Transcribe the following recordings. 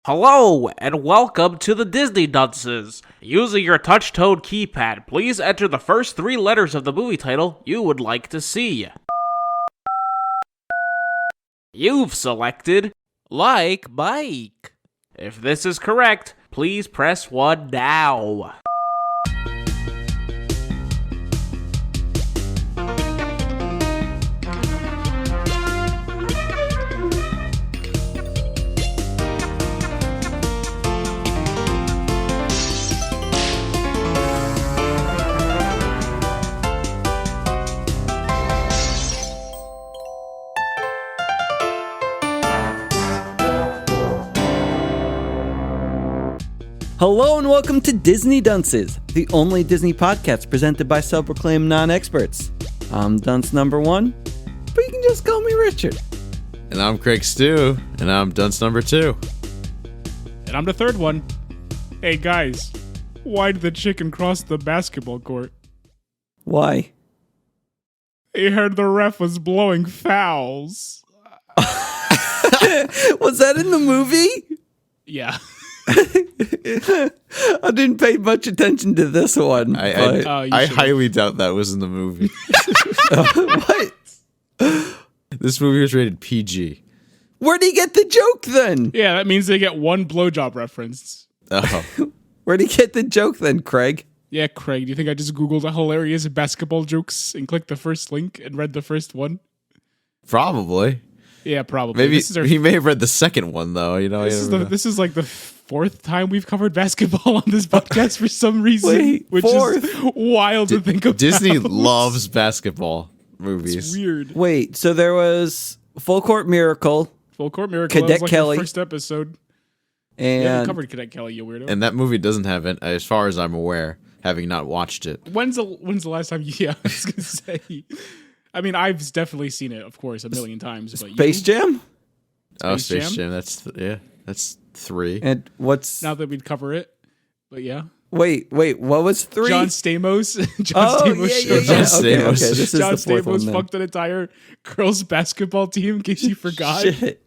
Hello, and welcome to the Disney Dunces. Using your touch-tone keypad, please enter the first 3 letters of the movie title you would like to see. You've selected Like Mike. If this is correct, please press 1 now. Hello and welcome to Disney Dunces, the only Disney podcast presented by self-proclaimed non-experts. I'm Dunce number 1, but you can just call me Richard. And I'm Craig Stew, and I'm Dunce number 2. And I'm the third one. Hey guys, why did the chicken cross the basketball court? Why? He heard the ref was blowing fouls. Was that in the movie? Yeah. I didn't pay much attention to this one. I highly doubt that was in the movie. What? This movie was rated PG. Where'd he get the joke then? Yeah, that means they get one blowjob reference. Oh. Where'd he get the joke then, Craig? Yeah, Craig, do you think I just Googled hilarious basketball jokes and clicked the first link and read the first one? Probably. Yeah, probably. Maybe he may have read the second one, though. You know, this is like the 4th time we've covered basketball on this podcast for some reason. Wait, 4th? Is wild to think about. Disney loves basketball movies. It's weird. Wait, so there was Full Court Miracle. Full Court Miracle. Cadet was like Kelly. The first episode. And Yeah, we covered Cadet Kelly, you weirdo. And that movie doesn't have it, as far as I'm aware, having not watched it. When's the last time you... Yeah, I was going to say... I mean, I've definitely seen it, of course, a million times. But Space Jam? Space Jam. That's 3. And what's... Not that we'd cover it, but yeah. Wait, what was 3? John Stamos. Yeah. John Okay, Stamos. this is John the 4th one Stamos then. fucked an entire girls' basketball team in case you forgot. Shit.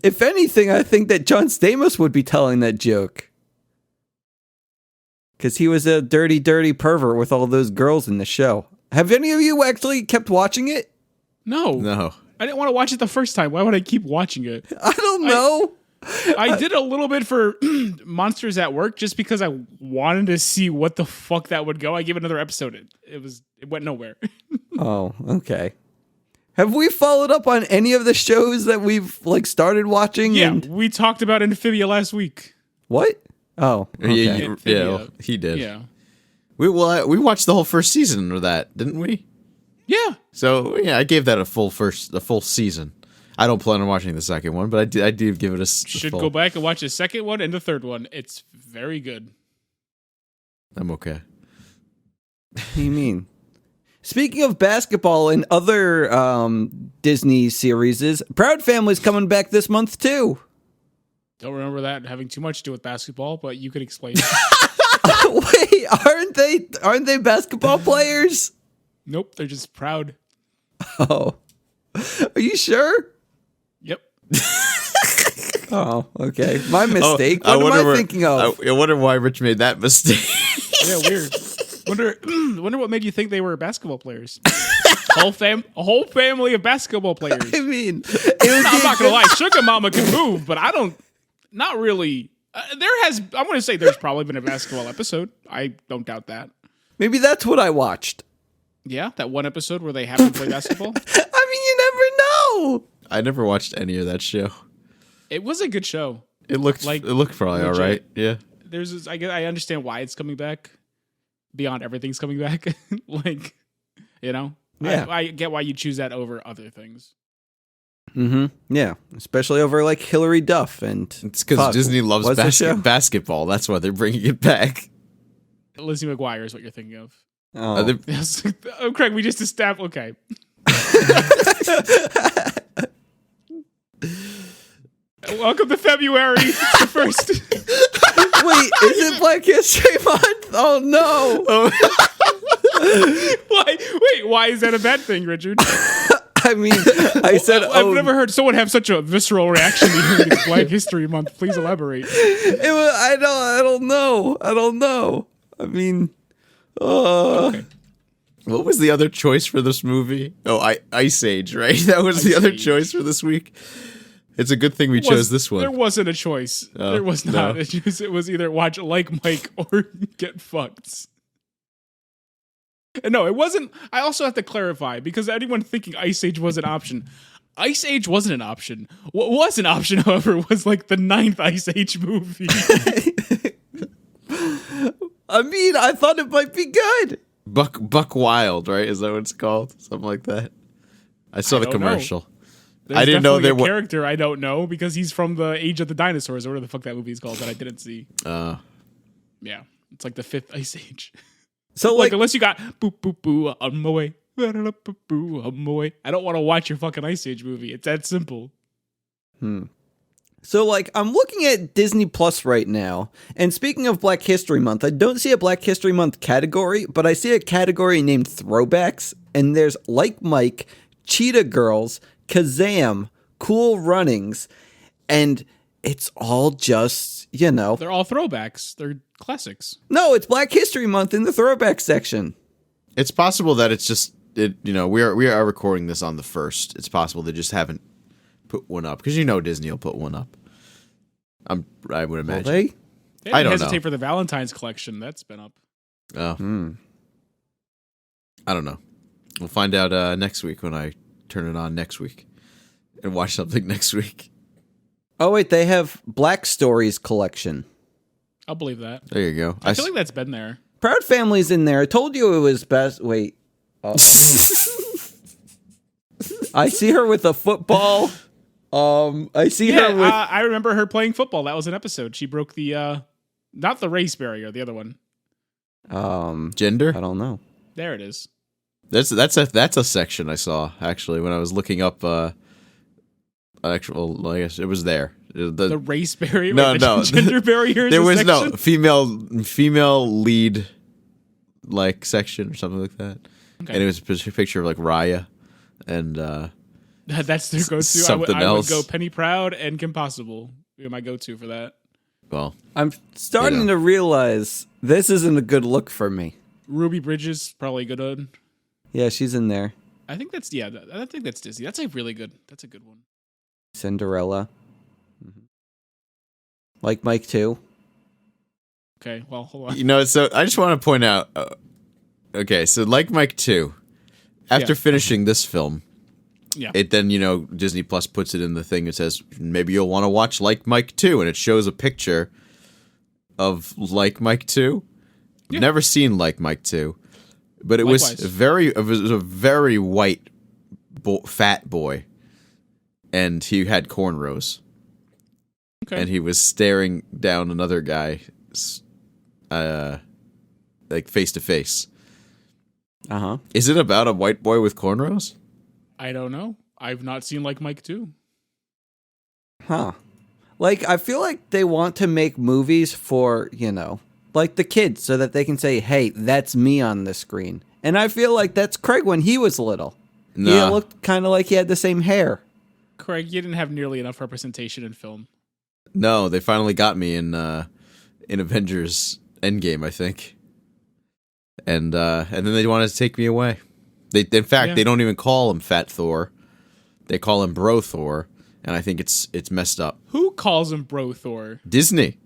If anything, I think that John Stamos would be telling that joke. Because he was a dirty, dirty pervert with all those girls in the show. Have any of you actually kept watching it? No. I didn't want to watch it the first time. Why would I keep watching it? I don't know. I did a little bit for Monsters at Work just because I wanted to see what the fuck that would go. I gave it another episode. It went nowhere. Oh, okay. Have we followed up on any of the shows that we've started watching? Yeah, we talked about Amphibia last week. What? Oh, okay. Yeah, he did. Yeah. We watched the whole first season of that, didn't we? Yeah. So yeah, I gave that a full season. I don't plan on watching the second one, but I did give it a Should full. go back and watch the second one and the third one. It's very good. I'm okay. What do you mean? Speaking of basketball and other Disney series, Proud Family's coming back this month too. Don't remember that having too much to do with basketball, but you could explain it. Wait, aren't they basketball players? Nope, they're just proud. Oh. Are you sure? Yep. Oh, okay. My mistake. What am I thinking of? I wonder why Rich made that mistake. Yeah, weird. Wonder what made you think they were basketball players. A whole family of basketball players. I mean, I'm not gonna lie, Sugar Mama can move, but I don't. Not really. I'm gonna say there's probably been a basketball episode. I don't doubt that. maybe that's what I watched. Yeah, that one episode where they happen to play basketball. I mean, you never know. I never watched any of that show. It was a good show. It looked probably all right. Yeah. I understand why it's coming back. Beyond everything's coming back. Yeah. I get why you choose that over other things. Mm-hmm. Yeah, especially over Hillary Duff and. It's because Disney loves basketball. That's why they're bringing it back. Lizzie McGuire is what you're thinking of. Oh. Oh, Craig, we just established. Okay. Welcome to February. It's the first. Wait, is it Black History Month? Oh no! Why? Wait, why is that a bad thing, Richard? I I mean, I said, I've never heard someone have such a visceral reaction to hearing it's Black History Month. Please elaborate. I don't know. I mean, Okay. What was the other choice for this movie? Oh, Ice Age, right? That was the other Age. choice for this week. It's a good thing we chose this one. There wasn't a choice. Oh, there was not. no. It was either watch Like Mike or get fucked. And no, it wasn't. I also have to clarify, because anyone thinking Ice Age was an option. Ice Age wasn't an option. What was an option, however, was like the 9th Ice Age movie. I mean, I thought it might be good. Buck Wild, right? Is that what it's called? Something like that. I saw the don't know. commercial. There's I didn't know there definitely was a character I don't know, because he's from the Age of the Dinosaurs, or whatever the fuck that movie is called that I didn't see. Yeah, it's like the 5th Ice Age. So Like, like, unless you got boo boo boo on my way, boo on my way. I don't want to watch your fucking Ice Age movie. It's that simple. So, like, I'm looking at Disney Plus right now, and speaking of Black History Month, I don't see a Black History Month category, but I see a category named Throwbacks, and there's Like Mike, Cheetah Girls, Kazam, Cool Runnings, and it's all just, They're all throwbacks. They're classics. No, it's Black History Month in the Throwback section. It's possible that it's just we are recording this on the 1st. It's possible they just haven't put one up, because Disney will put one up. I would imagine. They? They didn't I don't hesitate know. for the Valentine's collection. That's been up. Oh, I don't know. We'll find out next week when I turn it on next week and watch something next week. Oh, wait, they have Black Stories collection. I'll believe that. There you go. I feel like that's been there. Proud Family's in there. I told you it was best. Wait. Oh. I see her with a football. I see her with. I remember her playing football. That was an episode. She broke the, not the race barrier, the other one. Gender. I don't know. There it is. That's a section I saw actually when I was looking up. Actual, I guess it was there. The race barrier. No, wait, no. the gender barrier. There was section? no female lead like section or something like that, Okay. and it was a picture of like Raya, and That's their go-to. Something I would else. go Penny Proud and Kim Possible. Be my go-to for that. well, I'm starting to realize this isn't a good look for me. Ruby Bridges, probably good one. Yeah, she's in there. I think that's I think that's Disney. That's a really good. That's a good one. Cinderella. Like Mike too. Okay, well, hold on. so I just want to point out. Okay, so like Mike 2, after Yeah. finishing this film, Yeah. it then Disney Plus puts it in the thing. It says maybe you'll want to watch Like Mike 2, and it shows a picture of Like Mike 2. Yeah. Never seen Like Mike 2, but it Likewise. was a very white, fat boy, and he had cornrows, Okay. and he was staring down another guy, like face to face. Uh-huh. Is it about a white boy with cornrows? I don't know. I've not seen Like Mike 2. Huh. Like, I feel like they want to make movies for, like the kids so that they can say, hey, that's me on the screen. And I feel like that's Craig when he was little. He Nah. looked kind of like he had the same hair. Craig, you didn't have nearly enough representation in film. No, they finally got me in Avengers Endgame, I think. And then they wanted to take me away. In fact, Yeah. they don't even call him Fat Thor. They call him Bro Thor, and I think it's messed up. Who calls him Bro Thor? Disney.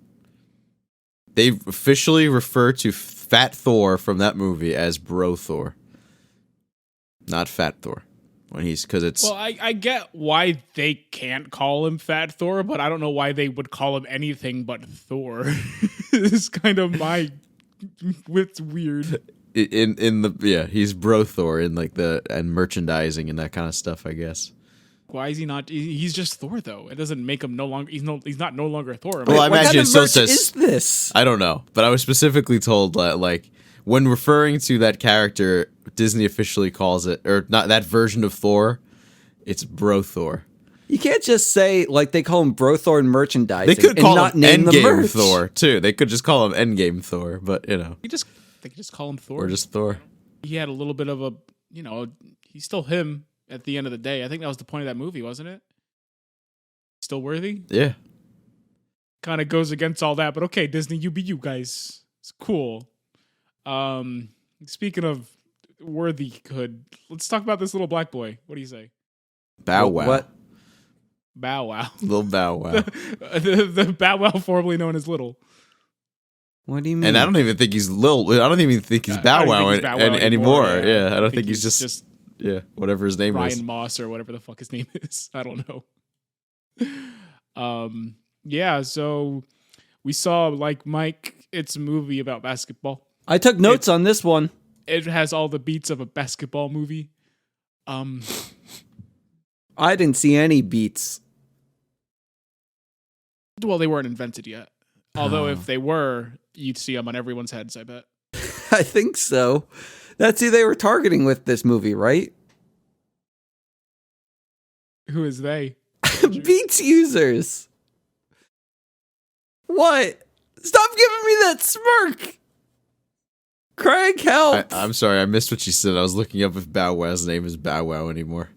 They officially refer to Fat Thor from that movie as Bro Thor, not Fat Thor. Because it's Well, I get why they can't call him Fat Thor, but I don't know why they would call him anything but Thor. It's kind of my. It's weird. he's Bro Thor in like and merchandising and that kind of stuff, I guess. Why is he not? He's just Thor, though. It doesn't make him no longer. He's not no longer Thor. Well, I What imagine kind it of still merch says. is this? I don't know, but I was specifically told that, like, when referring to that character, Disney officially calls it, or not that version of Thor, it's Bro Thor. You can't just say, like, they call him Bro Thor in merchandising They could and call not him name the Endgame merch. Thor too. They could just call him Endgame Thor, but they could just call him Thor. or just Thor. He had a little bit of a, he's still him at the end of the day. I think that was the point of that movie, wasn't it? Still worthy? Yeah. Kind of goes against all that, but okay, Disney, you be you guys. It's cool. Speaking of worthyhood, let's talk about this little black boy. What do you say? Bow Wow. What? Bow Wow. Little Bow Wow. the Bow Wow formerly known as Little. What do you mean? And I don't even think he's Lil. I don't even think he's Bow Wow, anymore. Yeah, I don't think he's just whatever his name is. Ryan Moss or whatever the fuck his name is. I don't know. Yeah, so we saw Like Mike. It's a movie about basketball. I took notes on this one. It has all the beats of a basketball movie. I didn't see any beats. Well, they weren't invented yet. Although if they were, you'd see them on everyone's heads, I bet. I think so. That's who they were targeting with this movie, right? Who is they? Beats users. What? Stop giving me that smirk. Craig, help. I'm sorry, I missed what you said. I was looking up if Bow Wow's name is Bow Wow anymore.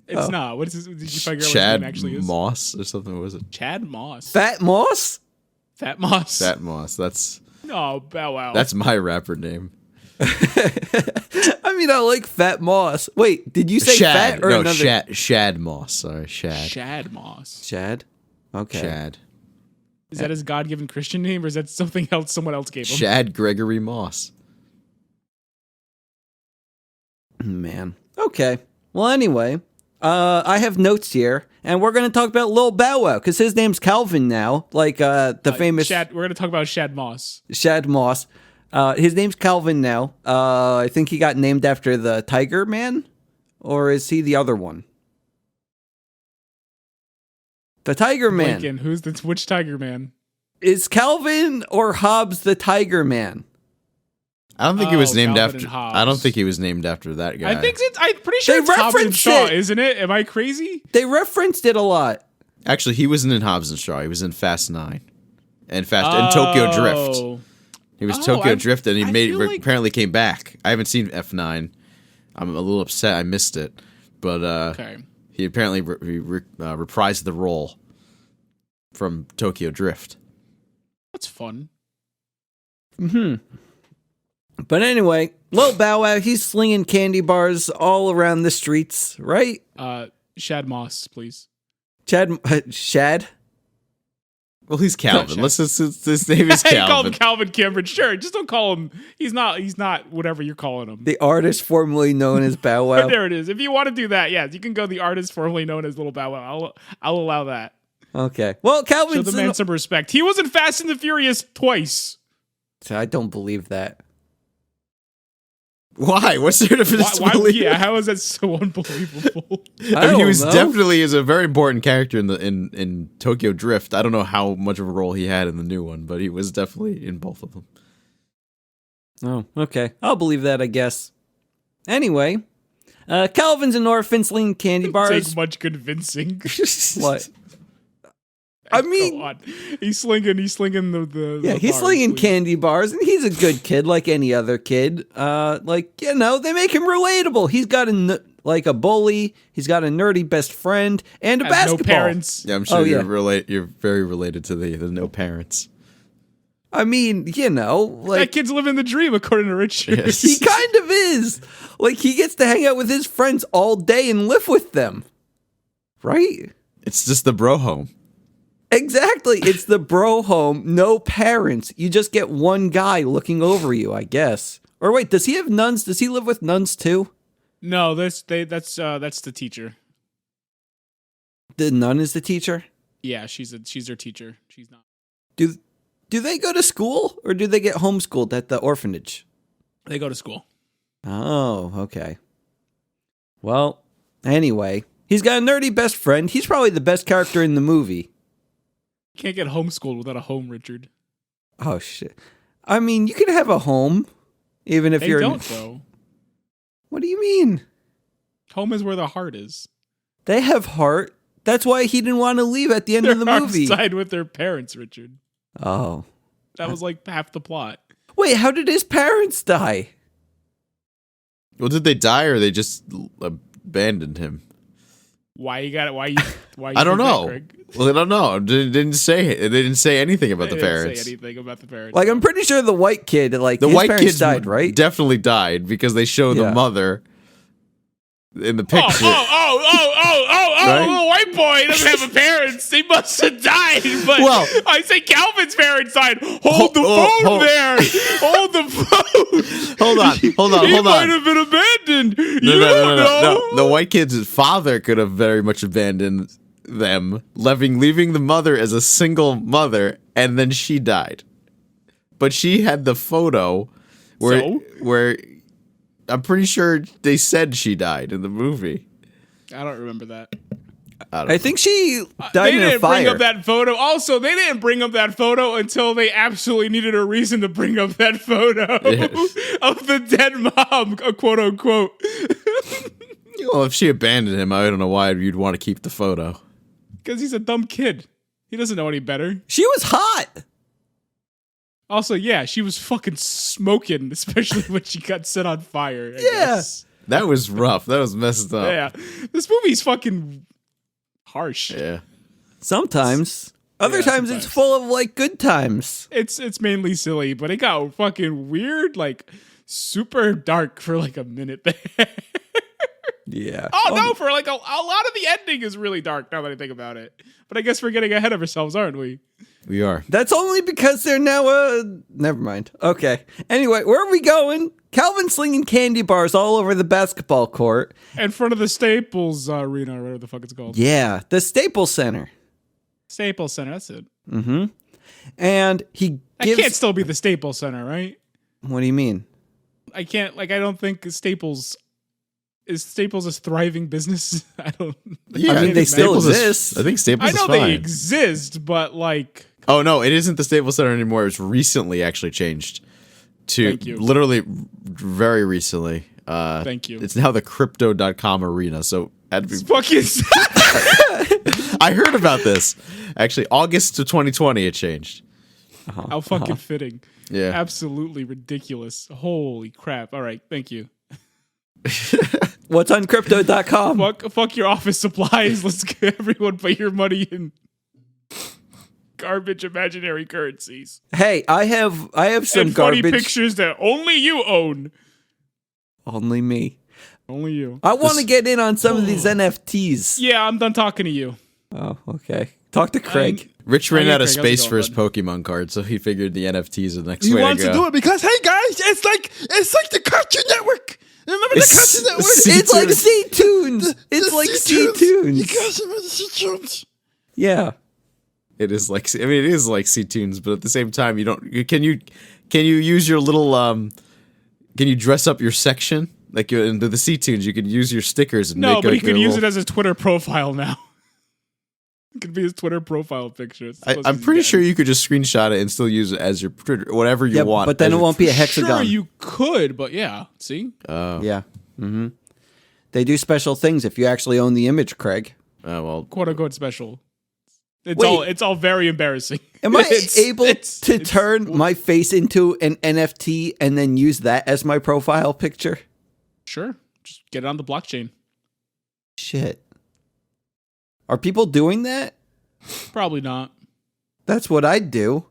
It's not. What is this? Did you figure out what his Chad name actually is? Moss or something? What was it? Chad Moss. Fat Moss? Fat Moss. Fat Moss. That's Bow Wow. that's my rapper name. I mean, I like Fat Moss. Wait, did you say Shad. fat or No, another? Shad Moss. Sorry, Shad. Shad Moss. Shad? Okay. Shad. Is that his God-given Christian name, or is that something else someone else gave him? Shad Gregory Moss. Man. Okay. Well, anyway, I have notes here, and we're going to talk about Lil Bow Wow, because his name's Calvin now, like the famous Shad. We're going to talk about Shad Moss. Shad Moss. His name's Calvin now. I think he got named after the Tiger Man, or is he the other one? The Tiger Man. Lincoln, which Tiger Man? Is Calvin or Hobbs the Tiger Man? I don't think he was named Calvin after. and Hobbes. I don't think he was named after that guy. I'm pretty sure They it's Hobbs and referenced Shaw, it. isn't it? Am I crazy? They referenced it a lot. Actually, he wasn't in Hobbs and Shaw. He was in Fast 9 and Tokyo Drift. Oh. He was Oh, Tokyo Drift, and he I feel like- apparently came back. I haven't seen F9. I'm a little upset I missed it, but Okay. he apparently reprised the role from Tokyo Drift. That's fun. But anyway, Lil Bow Wow, he's slinging candy bars all around the streets, right? Shad Moss, please. Shad? Well, he's Calvin. Gotcha. His name is Hey, call him Calvin. Calvin Cameron. Sure, just don't call him. He's not whatever you're calling him. The artist formerly known as Bow Wow. There it is. If you want to do that, yes, you can go the artist formerly known as Little Bow Wow. I'll allow that. Okay. Well, Show Calvin's... the man some respect. He was in Fast and the Furious twice. I don't believe that. Why? What's there to disbelieve? Yeah, how is that so unbelievable? I mean, he was don't know. definitely is a very important character in Tokyo Drift. I don't know how much of a role he had in the new one, but he was definitely in both of them. Oh, okay. I'll believe that, I guess. Anyway, Calvin's an orphan slinging candy bars. Take much convincing. What? I mean, Go on. He's slinging the yeah, the he's bars, slinging please. candy bars, and he's a good kid like any other kid. They make him relatable. He's got a bully. He's got a nerdy best friend and a Has basketball. no parents. Yeah, I'm sure Oh, yeah. you're very related to the no parents. I mean, That kid's living the dream, according to Richard. Yes. he kind of is. Like, he gets to hang out with his friends all day and live with them. Right? It's just the bro home. Exactly. It's the bro home, no parents. You just get one guy looking over you, I guess. Or wait, does he have nuns? Does he live with nuns too? No, that's the teacher. The nun is the teacher? Yeah, she's their teacher. She's not. Do they go to school or do they get homeschooled at the orphanage? They go to school. Oh, okay. Well, anyway, he's got a nerdy best friend. He's probably the best character in the movie. Can't get homeschooled without a home, Richard. Oh, shit. I mean, you can have a home, even if They you're... don't, though. What do you mean? Home is where the heart is. They have heart. That's why he didn't want to leave at the end of the They're movie. outside with their parents, Richard. Oh. That was like half the plot. Wait, how did his parents die? Well, did they die or they just abandoned him. Why you got it? Why you I don't think that, know. Craig? Well, I don't know. It didn't say it. It didn't say anything about the They didn't parents. say anything about the parents. Like, I'm pretty sure the white kid, like, The his white parents kid died, right? definitely died because they show the Yeah. mother in the picture. Oh, the white boy doesn't have a parents. They must have died. But Well- I say Calvin's parents died. Hold the phone there. Hold the phone. Hold on. He might have been abandoned. You don't know. No. The white kid's father could have very much abandoned them, leaving the mother as a single mother, and then she died. But she had the photo where I'm pretty sure they said she died in the movie. I don't remember that. I think she died They in a didn't bring fire. up that photo. Also, they didn't bring up that photo until they absolutely needed a reason to bring up that photo Yes. of the dead mom, quote unquote. Well, if she abandoned him, I don't know why you'd want to keep the photo. Because he's a dumb kid. He doesn't know any better. She was hot. Also, yeah, she was fucking smoking, especially when she got set on fire. I Yeah. guess. That was rough. That was messed up. Yeah. This movie's fucking harsh. Yeah. Sometimes. Other Yeah, times sometimes. it's full of, like, good times. It's mainly silly, but it got fucking weird, like super dark for like a minute there. Yeah. Oh no, for like a lot of the ending is really dark now that I think about it. But I guess we're getting ahead of ourselves, aren't we? We are. That's only because they're now, never mind. Okay. Anyway, where are we going? Calvin slinging candy bars all over the basketball court. In front of the Staples Arena, or whatever the fuck it's called. Yeah, the Staples Center. Staples Center, that's it. And he That gives... can't still be the Staples Center, right? What do you mean? I can't, like, I don't think Staples is a thriving business. I don't. Yeah, I mean, they still Staples is- exist. I think Staples I know is fine. they exist, but like, Oh no, it isn't the Staples Center anymore. It's recently actually changed to Thank you. literally very recently. Thank you. It's now the crypto.com arena. So it's fucking. I heard about this. Actually, August of 2020 it changed. How fucking fitting. Yeah. Absolutely ridiculous. Holy crap. All right. Thank you. What's on crypto.com? Fuck your office supplies. Let's get everyone put your money in garbage imaginary currencies. Hey, I have some And funny garbage. pictures that only you own. Only me. Only you. I want to get in on some of these NFTs. Yeah, I'm done talking to you. Oh, okay. Talk to Craig. Rich ran Oh, yeah, out of Craig, how's space it for his going, Pokemon card, so he figured the NFTs are the next He way wants to to go. do it because, hey guys, it's like the Cartoon Network. Remember the It's- Cartoon Network? It's like C-Tunes. It's like C-Tunes. You guys remember the C-Tunes? Yeah. It is like, I mean, it is like C-Tunes, but at the same time, can you use your little can you dress up your section like in the C-Tunes? You can use your stickers and No, make but he like could a use little- it as his Twitter profile now. It could be his Twitter profile picture. It's the I'm closest pretty he's sure getting. you could just screenshot it and still use it as your whatever you Yeah, want. but then as it your- won't be a Sure, hexagon. you could, but yeah. See? Yeah. Mm-hmm. They do special things if you actually own the image, Craig. Oh well, Quote unquote special. Wait. It's all very embarrassing. Am I It's- able it's- to it's- turn my face into an NFT and then use that as my profile picture? Sure. Just get it on the blockchain. Shit. Are people doing that? Probably not. That's what I'd do.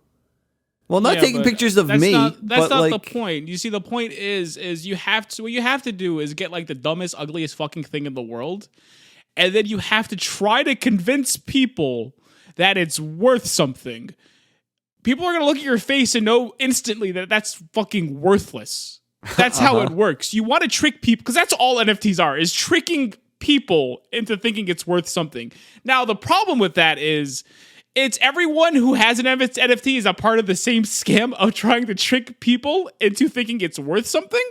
Well, not Yeah, taking but pictures of that's me, that's but not like, the point. You see, the point is you have to. What you have to do is get like the dumbest, ugliest fucking thing in the world, and then you have to try to convince people that it's worth something. People are gonna look at your face and know instantly that that's fucking worthless. That's how it works. You want to trick people because that's all NFTs are: is tricking people into thinking it's worth something. Now, the problem with that is it's everyone who has an NFT is a part of the same scam of trying to trick people into thinking it's worth something.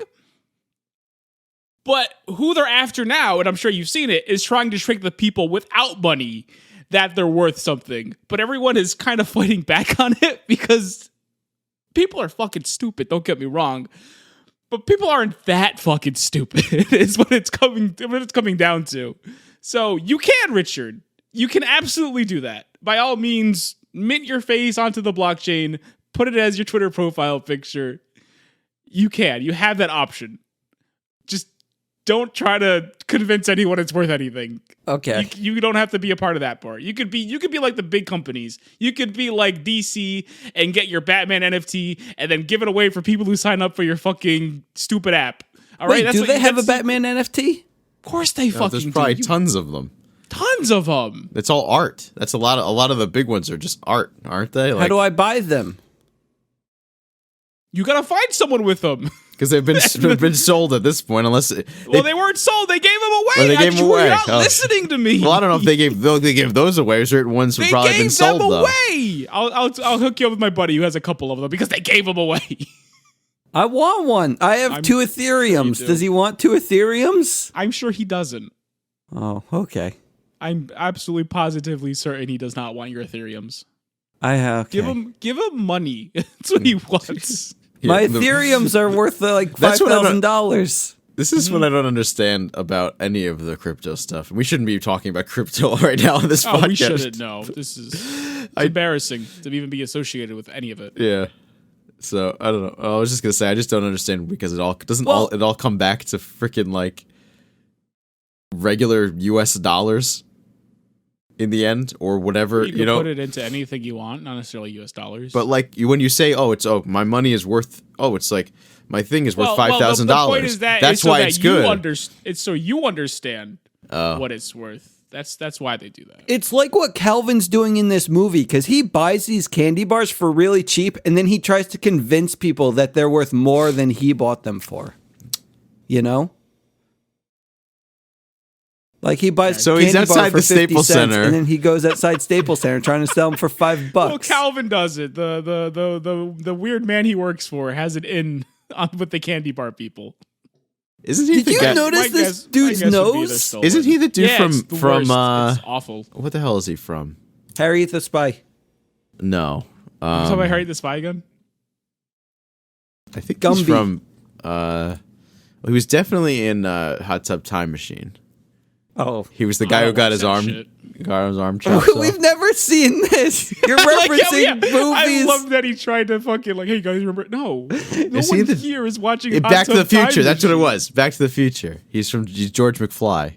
But who they're after now, and I'm sure you've seen it, is trying to trick the people without money that they're worth something. But everyone is kind of fighting back on it because people are fucking stupid, don't get me wrong. But people aren't that fucking stupid, is what it's coming down to. So you can, Richard. You can absolutely do that. By all means, mint your face onto the blockchain, put it as your Twitter profile picture. You can. You have that option. Just don't try to convince anyone it's worth anything. Okay. You don't have to be a part of that part. You could be like the big companies. You could be like DC and get your Batman NFT and then give it away for people who sign up for your fucking stupid app. All right. Wait, do they have a Batman NFT? Of course they fucking There's probably do. tons of them. Tons of them. It's all art. That's a lot of the big ones are just art, aren't they? How do I buy them? You gotta find someone with them. Because they've been sold at this point, unless They weren't sold. They gave them away. Well, they gave them away. You're not Oh. listening to me. Well, I don't know if they gave those away. Certain ones have They probably gave been sold them though. away. I'll hook you up with my buddy who has a couple of them because they gave them away. I want one. I have 2 Ethereums. do. Does he want 2 Ethereums? I'm sure he doesn't. Oh, okay. I'm absolutely positively certain he does not want your Ethereums. I have. Okay. Give him money. That's what he wants. My Yeah, Ethereums are worth like That's what I don't- $5,000. This is what I don't understand about any of the crypto stuff. We shouldn't be talking about crypto right now on this Oh, podcast. we shouldn't know. This is embarrassing to even be associated with any of it. Yeah. So I don't know. I was just gonna say I just don't understand because it all Well- it all come back to freaking like regular U.S. dollars in the end or whatever, You can put it into anything you want, not necessarily U.S. dollars. But like when you say, my money is worth, it's like my thing is worth Well, $5,000. the point is that That's so why that it's you good. It's so you understand Oh. what it's worth. That's why they do that. It's like what Calvin's doing in this movie because he buys these candy bars for really cheap and then he tries to convince people that they're worth more than he bought them for. You know? Like he buys So candy he's bar outside for the 50 Staples cents, Center. and then he goes outside Staples Center trying to sell them for $5. Well, Calvin does it. The weird man he works for has it in with the candy bar people. Isn't he Did the you guy? notice this dude's nose? Isn't he the dude Yeah, from it's the worst. uh It's awful. what the hell is he from? Harry the Spy. No. You talking about Harry the Spy again? I think Gumby. he's from he was definitely in Hot Tub Time Machine. Oh. He was the guy I who got watched his that arm shit. chopped off. We've never seen this. You're Like, referencing yeah, I movies. love that he tried to fucking like, hey, you guys remember? No, no Is one he the- here is watching Hot Back to Tub the Future. Time That's what it Machine. was. Back to the Future. He's George McFly.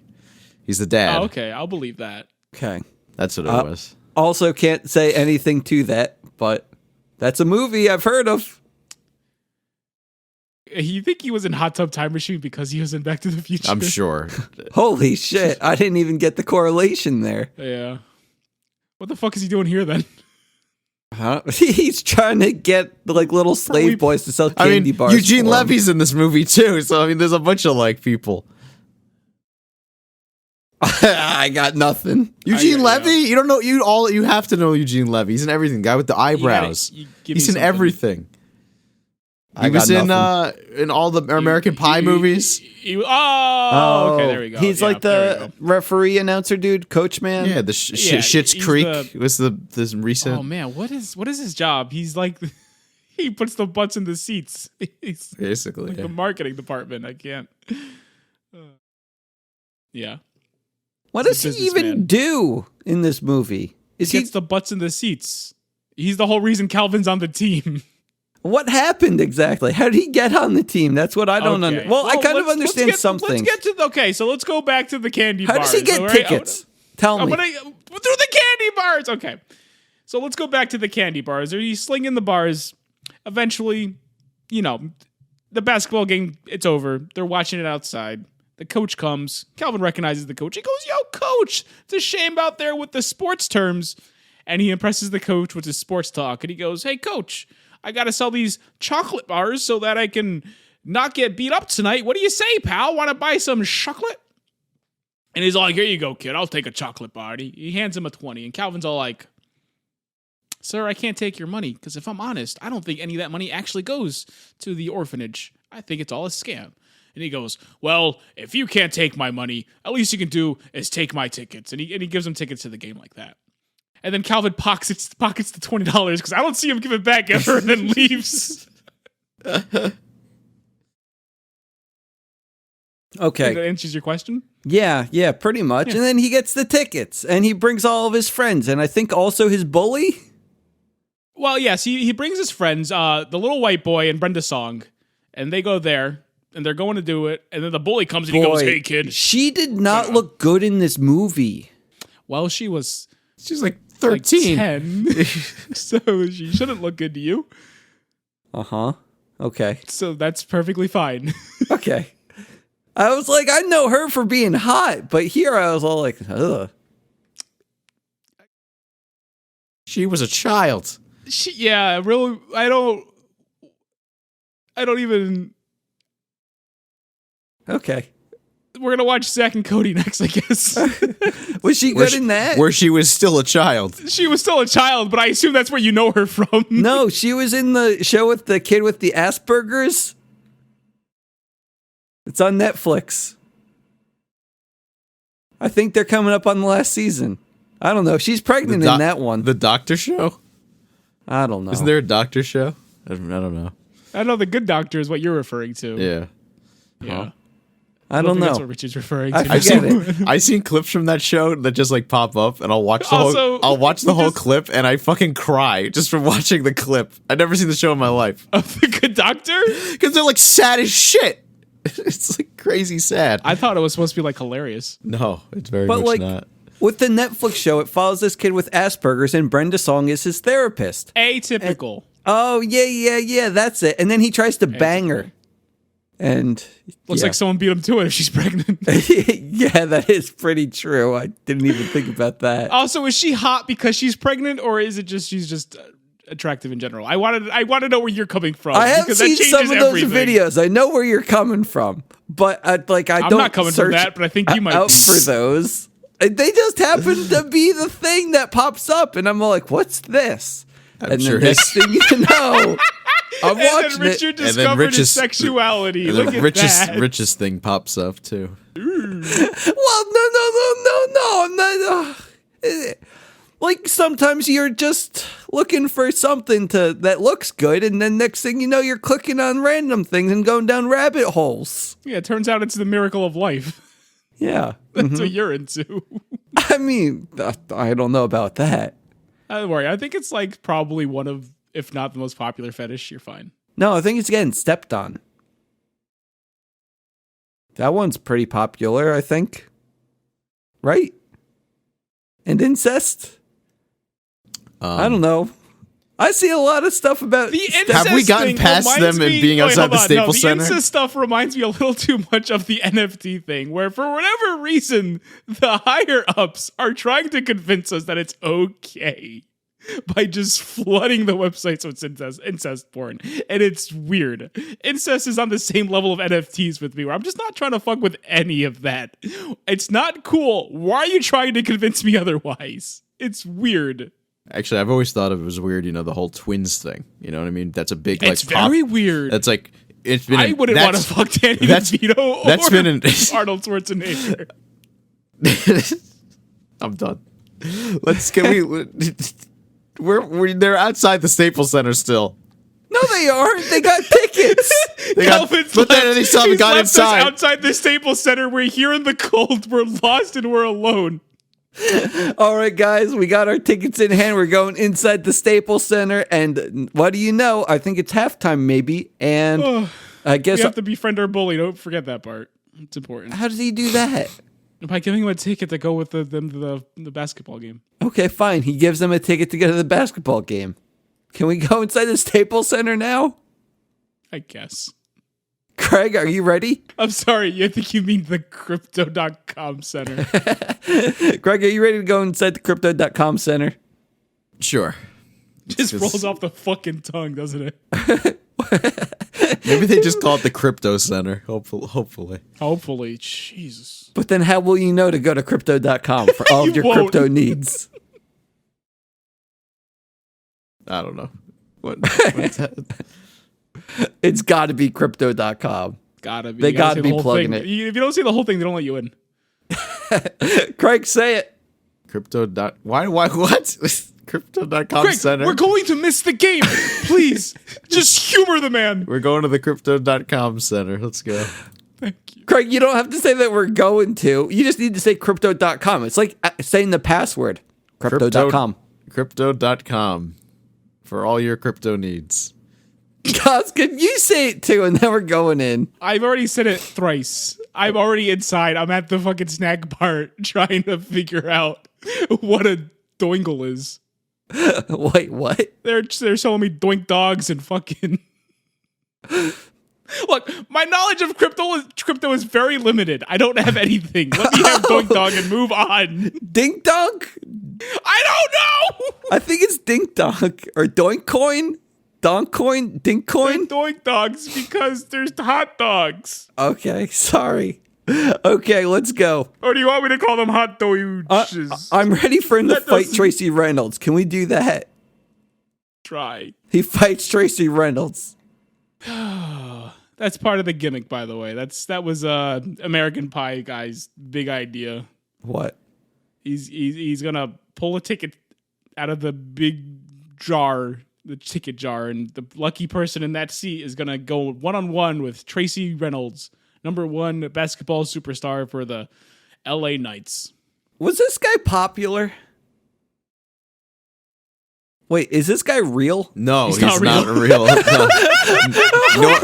He's the dad. Oh, okay, I'll believe that. Okay. That's what it was. Also can't say anything to that, but that's a movie I've heard of. You think he was in Hot Tub Time Machine because he was in Back to the Future? I'm sure. Holy shit. I didn't even get the correlation there. Yeah. What the fuck is he doing here then? Huh? He's trying to get like little slave boys to sell I candy mean, bars. Eugene for him. Levy's in this movie too. So I mean, there's a bunch of like people. I got nothing. Eugene yeah. Levy? You don't know you have to know Eugene Levy. He's in everything. Guy with the eyebrows. You give me He's in something. everything. I He was got in all the American Pie movies. Okay, there we go. He's Yeah, like there we the go. referee announcer dude, coach man. Yeah, the Yeah, Schitt's he's Creek the- was this recent. Oh man, what is his job? He's like he puts the butts in the seats. He's Basically, like yeah. the marketing department. I can't. Yeah, What He's does a he even businessman. do in this movie? Is gets he? the butts in the seats. He's the whole reason Calvin's on the team. What happened exactly? How did he get on the team? That's what I don't Okay. understand. Well, I kind of let's understand get- some let's things. get to okay. So let's go back to the candy How bars. does he get all right? tickets? Tell I'm me. gonna through the candy bars. Okay, so let's go back to the candy bars. He's slinging the bars. Eventually, the basketball game. It's over. They're watching it outside. The coach comes. Calvin recognizes the coach. He goes, "Yo, coach! It's a shame out there with the sports terms." And he impresses the coach with his sports talk. And he goes, "Hey, coach, I got to sell these chocolate bars so that I can not get beat up tonight. What do you say, pal? Want to buy some chocolate?" And he's like, "Here you go, kid. I'll take a chocolate bar." And he hands him a 20. And Calvin's all like, "Sir, I can't take your money because if I'm honest, I don't think any of that money actually goes to the orphanage. I think it's all a scam." And he goes, "Well, if you can't take my money, at least you can do is take my tickets." And he gives him tickets to the game like that. And then Calvin pockets the $20 because I don't see him give it back ever and then leaves. Okay. That answers your question? Yeah, pretty much. And then he gets the tickets and he brings all of his friends and I think also his bully. Well, yes, he brings his friends, the little white boy and Brenda Song, and they go there. and they're going to do it, and then the bully comes and he goes, "Hey, kid." She did not look good in this movie. Well, she's like 13. 10, so she shouldn't look good to you. Uh-huh. Okay. So that's perfectly fine. Okay. I was like, I know her for being hot, but here I was all like, ugh. She was a child. Really, I don't even. Okay. We're gonna watch Zack and Cody next, I guess. Was she good in that? Where she was still a child. She was still a child, but I assume that's where you know her from. No, she was in the show with the kid with the Asperger's. It's on Netflix. I think they're coming up on the last season. I don't know. She's pregnant in that one. The doctor show? I don't know. Isn't there a doctor show? I don't know. I know The Good Doctor is what you're referring to. Yeah. Yeah. I don't think know. That's what Richard's referring to. I forget it. I've seen clips from that show that just like pop up, and I'll watch the whole clip, and I fucking cry just from watching the clip. I've never seen the show in my life Of The Good Doctor? because they're like sad as shit. It's like crazy sad. I thought it was supposed to be like hilarious. No, it's very But much like not. with the Netflix show, it follows this kid with Asperger's, and Brenda Song is his therapist. Atypical. Oh yeah, that's it. And then he tries to bang her, and Looks like someone beat him to it if she's pregnant. yeah, that is pretty true. I didn't even think about that. Also, is she hot because she's pregnant, or is it just she's just attractive in general? I want to know where you're coming from. I have because that seen some of changes those everything. videos. I know where you're coming from, but I'm don't not coming from search that, but I think you might out be. for those. They just happen to be the thing that pops up, and I'm all like, "What's this?" And sure the next thing you know, I'm And then watching Richard it. discovered his sexuality. And Look the at richest that. richest thing pops up too. Well, no. I'm not. Like sometimes you're just looking for something that looks good, and then next thing you know, you're clicking on random things and going down rabbit holes. Yeah, it turns out it's the miracle of life. Yeah, That's what you're into. I mean, I don't know about that. Don't worry. I think it's like probably one of, if not the most popular fetish. You're fine. No, I think it's getting stepped on. That one's pretty popular, I think. Right? And incest? I don't know. I see a lot of stuff about The incest Have we gotten thing past reminds them and me- being wait, outside hold the on. Staples The Center? incest stuff reminds me a little too much of the NFT thing, where for whatever reason, the higher ups are trying to convince us that it's okay by just flooding the website so it's incest porn. And it's weird. Incest is on the same level of NFTs with me, where I'm just not trying to fuck with any of that. It's not cool. Why are you trying to convince me otherwise? It's weird. Actually, I've always thought it was weird, the whole twins thing. You know what I mean? That's a big It's like very weird. That's like it's been. I wouldn't want to fuck Danny DeVito that's or been an- Arnold Schwarzenegger. I'm done. They're outside the Staples Center still. No, they aren't. They got tickets. Calvin's but then they still haven't he's got left us inside. outside the Staples Center. We're here in the cold. We're lost and we're alone. All right, guys, we got our tickets in hand. We're going inside the Staples Center, and what do you know? I think it's halftime, maybe. And I guess We have to befriend our bully. Don't forget that part. It's important. how does he do that? By giving him a ticket to go with the basketball game. Okay, fine. He gives them a ticket to go to the basketball game. Can we go inside the Staples Center now? I guess. Craig, are you ready? I'm sorry. I think you mean the crypto.com center. Craig, are you ready to go inside the crypto.com center? Sure. Just rolls off the fucking tongue, doesn't it? Maybe they just call it the Crypto Center. Hopefully. Hopefully. Jesus. But then how will you know to go to crypto.com for all of You your won't. crypto needs? I don't know. What's that? It's got to be crypto.com. Gotta be. They You gotta see be the whole plugging thing. it. If you don't see the whole thing, they don't let you in. Craig, say it. Why what? Crypto.com Greg, Center. we're going to miss the game. Please, just humor the man. We're going to the Crypto.com Center. Let's go. Thank you. Craig, you don't have to say that we're going to. You just need to say crypto.com. It's like saying the password. Crypto.com. Crypto.com for all your crypto needs. Cos, can you say it too, and then we're going in? I've already said it thrice. I'm already inside. I'm at the fucking snack bar trying to figure out what a doingle is. Wait, what? They're showing me doink dogs and fucking. Look, my knowledge of crypto is very limited. I don't have anything. Let me have doink dog and move on. Dink Dunk? I don't know. I think it's Dink Dunk or Doink Coin. Donk Coin? Dink Coin? Doink dogs because there's hot dogs. Okay, sorry. Okay, let's go. Or do you want me to call them hot dogs? I'm ready for him to That fight doesn't- Tracy Reynolds. Can we do that? Try. He fights Tracy Reynolds. That's part of the gimmick, by the way. That was American Pie guy's big idea. What? He's gonna pull a ticket out of the big jar, the ticket jar, and the lucky person in that seat is gonna go 1-on-1 with Tracy Reynolds, #1 basketball superstar for the LA Knights. Was this guy popular? Wait, is this guy real? No, he's not not real. real. No.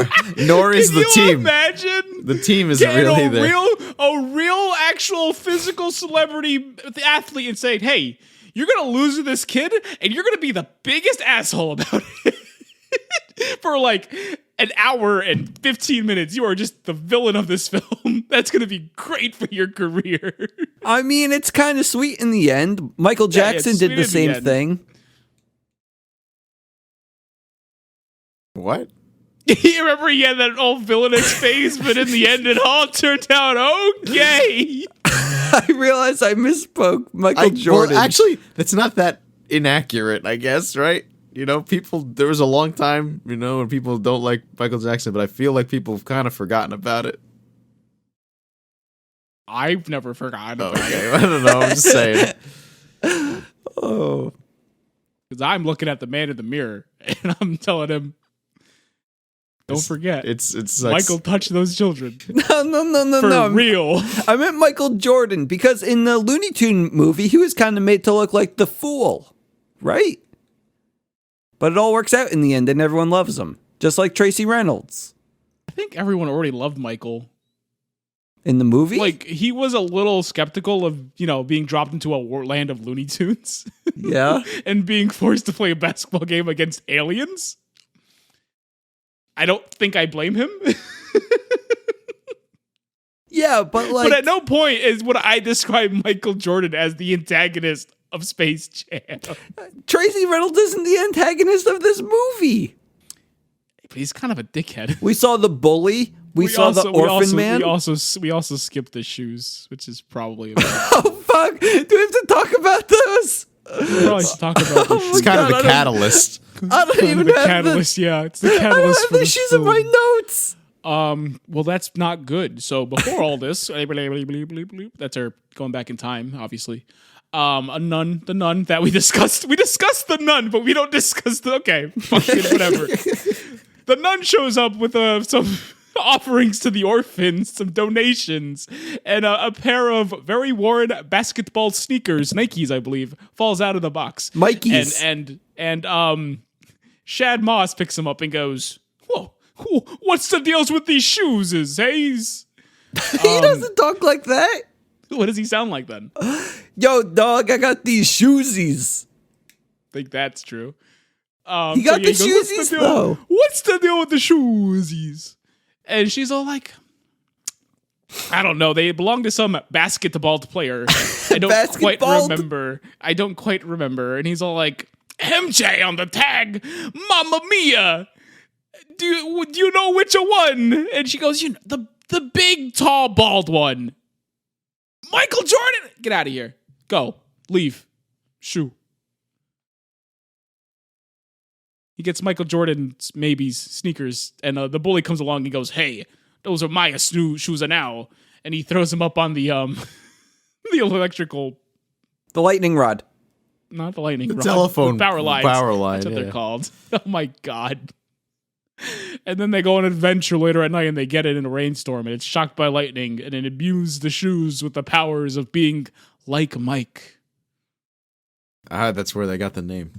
Nor is Can the you team. imagine? The team isn't Getting real either. a real, actual physical celebrity athlete and saying, "Hey, you're gonna lose to this kid, and you're gonna be the biggest asshole about it for like an hour and 15 minutes. You are just the villain of this film. That's gonna be great for your career." I mean, it's kind of sweet in the end. Michael Yeah, Jackson it's did sweet the in the same end. thing. What? You remember he had that old villainous face, but in the end, it all turned out okay. I realized I misspoke. Michael Jordan. Well, actually, that's not that inaccurate, I guess, right? You know, there was a long time, when people don't like Michael Jackson, but I feel like people have kind of forgotten about it. I've never forgotten about it. Okay, I don't know, I'm just saying. Oh. Because I'm looking at the man in the mirror, and I'm telling him, don't forget, It's Michael touched those children. No, For real. I meant Michael Jordan because in the Looney Tune movie, he was kind of made to look like the fool, right? But it all works out in the end, and everyone loves him, just like Tracy Reynolds I think everyone already loved Michael. in the movie. Like, he was a little skeptical of, being dropped into a land of Looney Tunes yeah, and being forced to play a basketball game against aliens. I don't think I blame him. yeah, but like, But at no point would I describe Michael Jordan as the antagonist of Space Jam. Tracy Reynolds isn't the antagonist of this movie. But he's kind of a dickhead. We saw the bully. We saw the orphan man. We also skipped the shoes, which is probably Oh fuck! Do we have to talk about those? we'll probably talk about the Oh shoes. It's kind God, of the catalyst. I don't even the have catalyst. Yeah, it's the I don't catalyst have for the this shoes in film. my notes. Well, that's not good. So before all this, that's our going back in time, obviously. The nun that we discussed. We discussed the nun, but we don't discuss okay, fucking whatever. The nun shows up with some offerings to the orphans, some donations, and a pair of very worn basketball sneakers, Nikes, I believe, falls out of the box. Mikey's. And Shad Moss picks him up and goes, "Whoa, what's the deals with these shoes, Hayes?" He doesn't talk like that. What does he sound like then? Yo, dog, I got these shoesies. I think that's true. He got the shoesies, though. What's the deal with the shoesies? And she's all like, I don't know. They belong to some basketball player. I don't quite Basketball? remember. And he's all like, MJ on the tag. Mamma mia. Do you know which one? And she goes, the big, tall, bald one. Michael Jordan. Get out of here. Go. Leave. Shoo. He gets Michael Jordan's maybe's sneakers, and the bully comes along and goes, "Hey, those are my shoes now." And he throws him up on the the electrical, The lightning rod. not the lightning rod, telephone the power lines. power line, That's what yeah. they're called. Oh my god. And then they go on an adventure later at night, and they get it in a rainstorm, and it's shocked by lightning, and it imbues the shoes with the powers of being like Mike. That's where they got the name.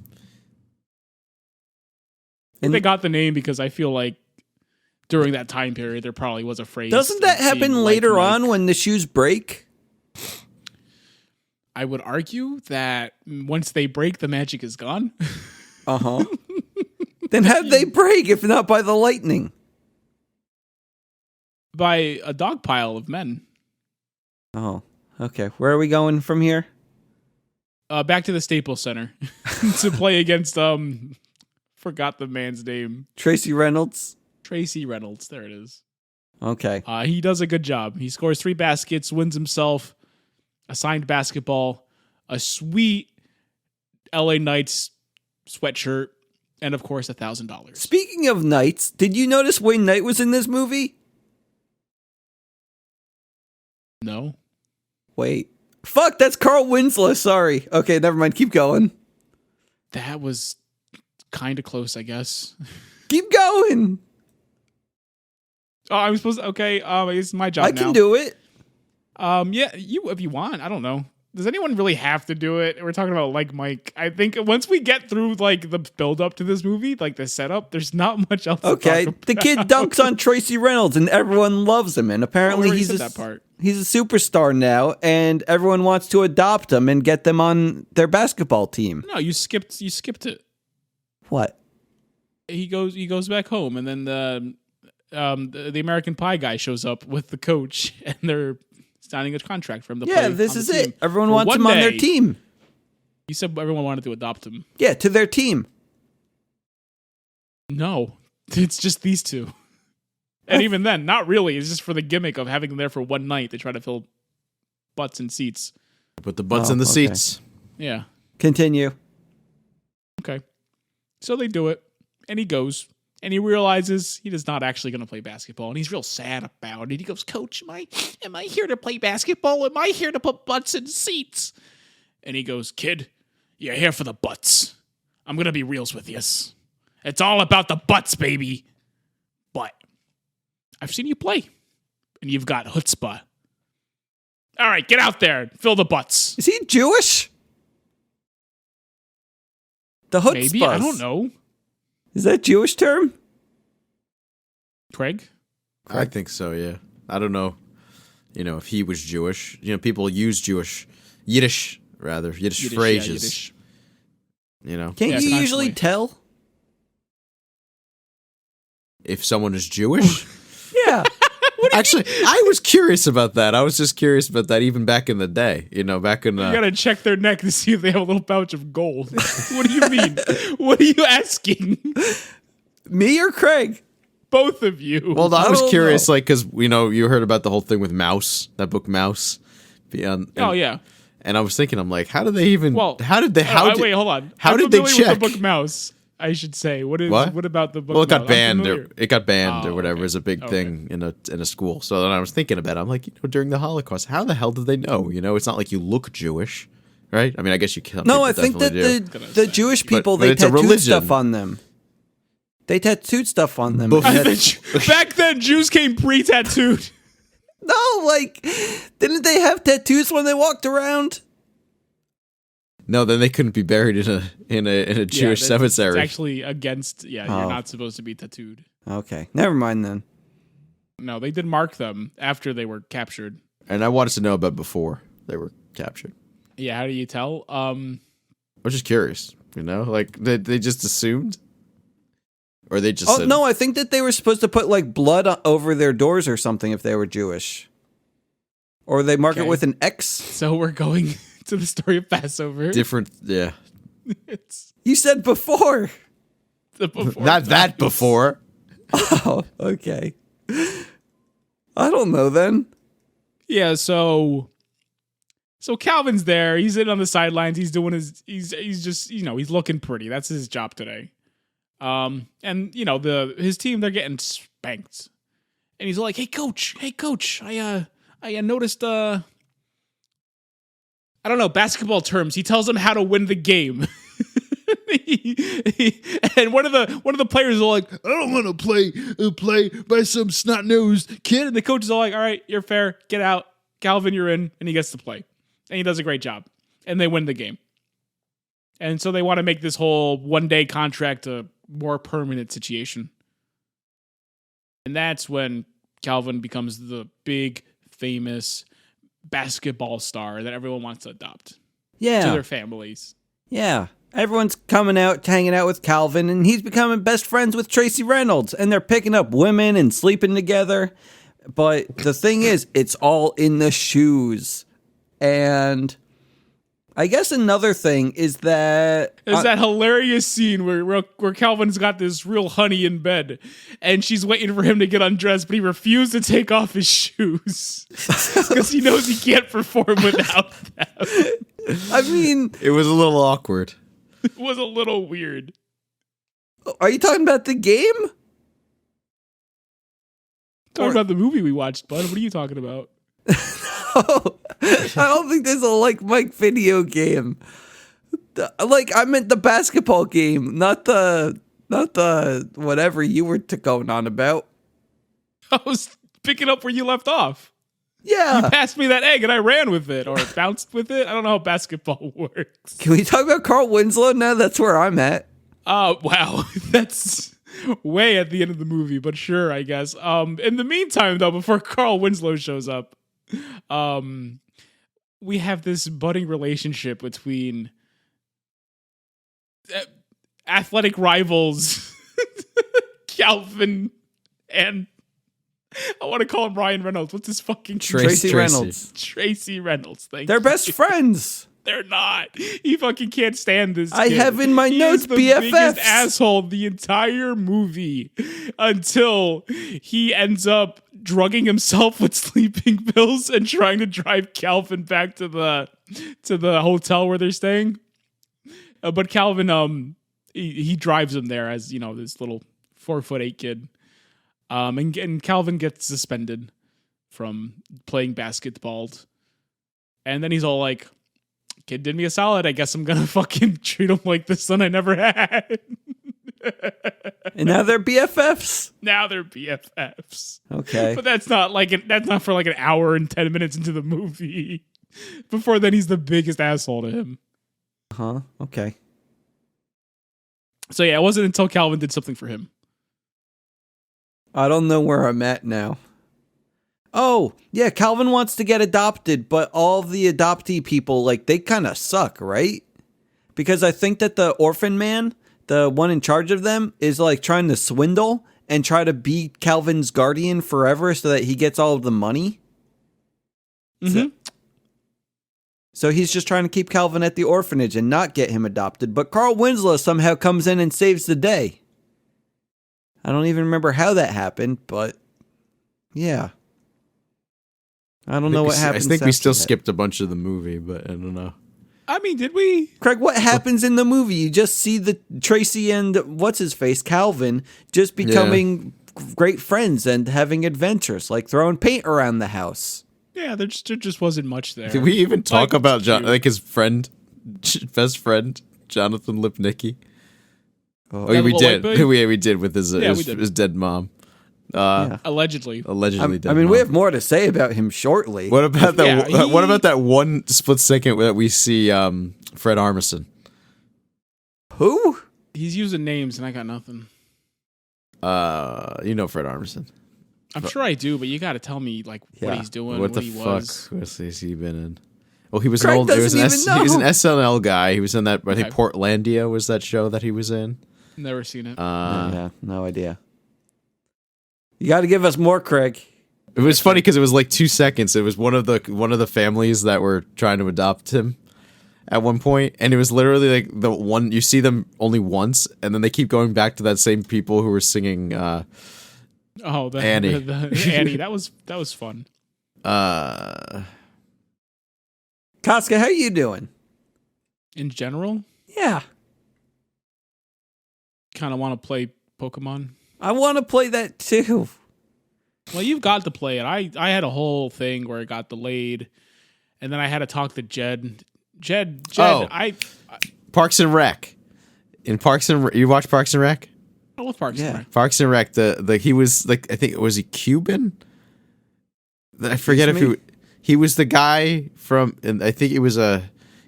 And they got the name because I feel like during that time period, there probably was a phrase. Doesn't that happen later on when the shoes break? I would argue that once they break, the magic is gone. Uh-huh. Then how'd they break if not by the lightning? By a dog pile of men. Oh, okay. Where are we going from here? Back to the Staples Center to play against, forgot the man's name. Tracy Reynolds? Tracy Reynolds. There it is. Okay. He does a good job. He scores 3 baskets, wins himself a signed basketball, a sweet LA Knights sweatshirt, and of course $1,000. Speaking of Knights, did you notice Wayne Knight was in this movie? No. Wait. Fuck, that's Carl Winslow. Sorry. Okay, never mind. Keep going. That was kind of close, I guess. Keep going. Oh, I'm supposed to, okay, it's my job I now. can do it. Yeah, you if you want. I don't know. Does anyone really have to do it? We're talking about like Mike. I think once we get through like the build up to this movie, like the setup, there's not much else. Okay, to talk the kid dunks on Tracy Reynolds, and everyone loves him. And apparently, already he's said a, that part. he's a superstar now, and everyone wants to adopt him and get them on their basketball team. No, you skipped it. What? He goes back home, and then the American Pie guy shows up with the coach, and they're signing a contract for him to play. Yeah, this on the is team it. Everyone for wants one him on their day. team. You said everyone wanted to adopt him. Yeah, to their team. No, it's just these two. And even then, not really. It's just for the gimmick of having them there for one night. They try to fill butts and seats. Put the butts Oh, in the okay. seats. Yeah. Continue. Okay. So they do it, and he goes, and he realizes he is not actually going to play basketball, and he's real sad about it. He goes, "Coach, am I here to play basketball? Am I here to put butts in seats?" And he goes, "Kid, you're here for the butts. I'm going to be reals with you. It's all about the butts, baby. But I've seen you play, and you've got chutzpah. All right, get out there and fill the butts." Is he Jewish? The chutzpah. Maybe, I don't know. Is that a Jewish term? Craig? I think so, yeah. I don't know, if he was Jewish. People use Yiddish phrases. Yiddish. Can't Yeah, you constantly. usually tell? If someone is Jewish? Yeah. Actually, I was curious about that. I was just curious about that even back in the day. Back in... You gotta check their neck to see if they have a little pouch of gold. What do you mean? What are you asking? Me or Craig? Both of you. Well, I I was don't curious, know. because, you heard about the whole thing with Mouse, that book Mouse. Oh yeah. And I was thinking, I'm like, how did they even... Well, wait, hold on. How I'm did they familiar check? With the book Mouse, I should say. What about the book? Well, it got Mouse? I'm banned. familiar. It got banned Oh, or whatever. okay. It was a big thing in a school. So then I was thinking about it. I'm like, during the Holocaust, how the hell did they know? It's not like you look Jewish, right? I mean, I guess you can. No, I think that the Jewish people, But they it's a tattooed religion. stuff on them. They tattooed stuff on them. Bef- And that's- Back then, Jews came pre-tattooed. no, didn't they have tattoos when they walked around? No, then they couldn't be buried in a Jewish It's cemetery. actually against. Yeah, Oh. you're not supposed to be tattooed. Okay, never mind then. No, they did mark them after they were captured. And I wanted to know about before they were captured. Yeah, how do you tell? I was just curious. They just assumed, or they just Oh said, no, I think that they were supposed to put blood over their doors or something if they were Jewish, or they mark it Okay. with an X. So we're going to the story of Passover. different. Yeah, It's You said before. the before not that times. before. Oh, okay. I don't know then. Yeah, so Calvin's there. He's in on the sidelines. He's doing he's just, he's looking pretty. That's his job today. And his team, they're getting spanked. And he's like, "Hey coach, I noticed I don't know, basketball terms. He tells them how to win the game." And one of the players are like, "I don't want to play by some snot-nosed kid." And the coach is all like, "All right, you're fair. Get out. Calvin, you're in." And he gets to play. And he does a great job. And they win the game. And so they want to make this whole one-day contract a more permanent situation. And that's when Calvin becomes the big, famous basketball star that everyone wants to adopt to Yeah. their families. Yeah. Everyone's coming out, hanging out with Calvin, and he's becoming best friends with Tracy Reynolds, and they're picking up women and sleeping together. But the thing is, it's all in the shoes. And I guess another thing is that There's that hilarious scene where Calvin's got this real honey in bed, and she's waiting for him to get undressed, but he refused to take off his shoes because he knows he can't perform without them. I mean, It was a little awkward. It was a little weird. are you talking about the game? Talking about the movie we watched, bud. What are you talking about? Oh, I don't think there's a Like Mike video game. I meant the basketball game, not the whatever you were going on about. I was picking up where you left off. Yeah. Passed me that egg and I ran with it or bounced with it. I don't know how basketball works. Can we talk about Carl Winslow now? That's where I'm at. Oh, wow. That's way at the end of the movie, but sure, I guess. In the meantime, though, before Carl Winslow shows up, we have this budding relationship between athletic rivals, Calvin and I want to call him Ryan Reynolds. What's his fucking Tracy Reynolds. Tracy Reynolds. Thank They're you. best friends. They're not. He fucking can't stand this I kid. have in my He notes is the BFFs. biggest asshole the entire movie until he ends up drugging himself with sleeping pills and trying to drive Calvin back to the hotel where they're staying. But Calvin, he drives him there as, you know, this little 4'8" kid. And Calvin gets suspended from playing basketball. And then he's all like, kid did me a solid. I guess I'm gonna fucking treat him like the son I never had. And now they're BFFs. Now they're BFFs. Okay. But that's not for like an hour and 10 minutes into the movie. Before then, he's the biggest asshole to him. Huh? Okay. So yeah, it wasn't until Calvin did something for him. I don't know where I'm at now. Oh, yeah, Calvin wants to get adopted, but all the adoptee people, like, they kind of suck, right? Because I think that the orphan man, the one in charge of them, is, like, trying to swindle and try to be Calvin's guardian forever so that he gets all of the money. Mm-hmm. So he's just trying to keep Calvin at the orphanage and not get him adopted. But Carl Winslow somehow comes in and saves the day. I don't even remember how that happened, but yeah. I don't know what happens. I think we still after that. skipped a bunch of the movie, but I don't know. I mean, did we? Craig, what happens in the movie? You just see the Tracy and what's his face, Calvin, just becoming great friends and having adventures, like throwing paint around the house. Yeah, there just wasn't much there. Did we even talk Like, about cute. like his friend, best friend, Jonathan Lipnicki? Oh, yeah, we little did. white boy? We did with his Yeah, we did. his dead mom. Allegedly. Allegedly dead. I mean, mom. we have more to say about him shortly. What about that? Yeah, What about that one split second that we see Fred Armisen? Who? He's using names and I got nothing. You know Fred Armisen. I'm sure I do, but you got to tell me like what Yeah. he's doing, What what the he fuck was. has he been in? Well, he was Craig an old. He was doesn't even he was an know. SNL guy. He was in that. I think Okay. Portlandia was that show that he was in. Never seen it. Yeah, no idea. You got to give us more, Craig. It was funny because it was like 2 seconds. It was one of the families that were trying to adopt him at one point, and it was literally like the one you see them only once, and then they keep going back to that same people who were singing. Annie. Annie. That was fun. Casca, how you doing? In general, Yeah. kind of want to play Pokemon. I want to play that too. Well, you've got to play it. I had a whole thing where it got delayed, and then I had to talk to Jed. Jed. Oh. I Parks and Rec. You watch Parks and Rec? love Parks and Rec. Parks and Rec. The he was like I think was he Cuban? I forget if he was the guy from, and I think it was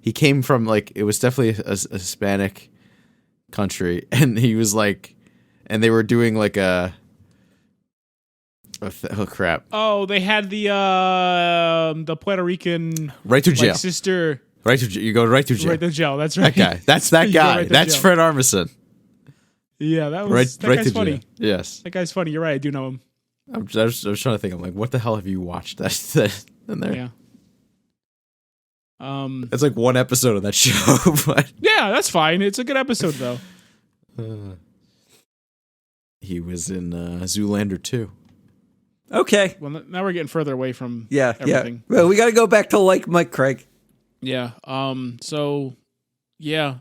he came from like it was definitely a Hispanic country, and he was like, and they were doing like oh crap! Oh, they had the Puerto Rican Right to jail. sister. Right to you go right to jail. Right to jail. That's right. That guy. That's that You go guy. right to That's jail. Fred Armisen. Yeah, that was Right. that Right guy's to funny. jail. Yes. That guy's funny. You're right. I do know him. I was trying to think. I'm like, what the hell have you watched that in there? Yeah. It's like one episode of that show, but Yeah, that's fine. It's a good episode though. he was in Zoolander 2. Okay. Well, now we're getting further away from Yeah. everything. Yeah. Well, we got to go back to Like Mike, Craig. Yeah. So, yeah,